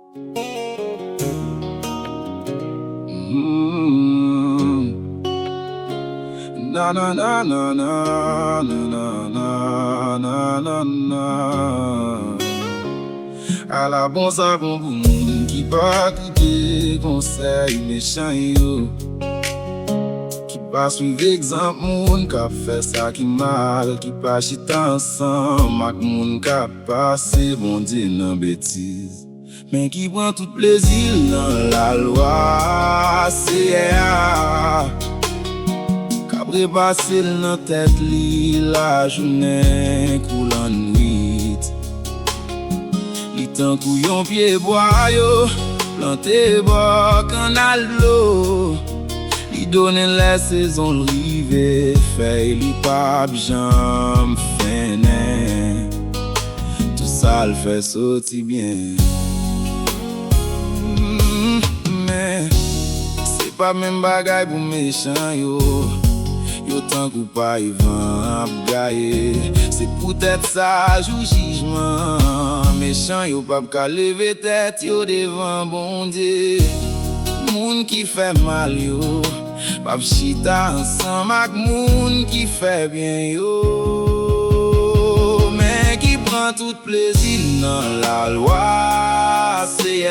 Na na na na na na na na na na. À la bon savon pour moun qui pas écouter conseil méchant yo, qui pas suivre exemple moun qui fait ça qui mal, qui pas chita ensemble avec moun qui passé bon Dieu dans bêtise, mais qui prend tout plaisir dans la loi. C'est Après passer dans tête li la journée coule en nuit. Li tan kou yon pied bois yo, planté bord canal l'eau. Li donne les saisons rive, feuille li pa jam fene. Tout ça le fait sorti bien. Mais c'est pas même bagay pour méchant yo. Yo tan kou pa ivan ap gaye. C'est peut-être ça jou jugement. Méchant yo pa ka leve tête yo devant bon Dieu. Moun qui fait mal yo pa chita ensemble ak moun qui fait bien yo, mais qui prend tout plaisir dans la loi. C'est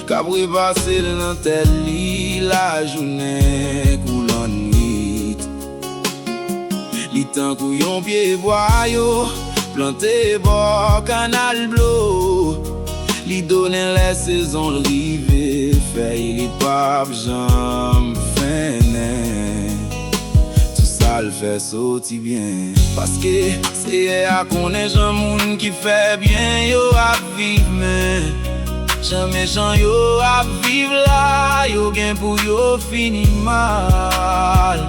Qu'après passer dans tête li la journée coule en nuit. Li tan kou yon pied bois yo, planté bord canal bleu. Li donne les saisons rive, feuille li pa jam fene. Tout ça le fait sorti bien. Parce que c'est à connaître jan moun qui fait bien yo a vivre, mais jan méchant yo a vivre là, yo gen pou yo fini mal.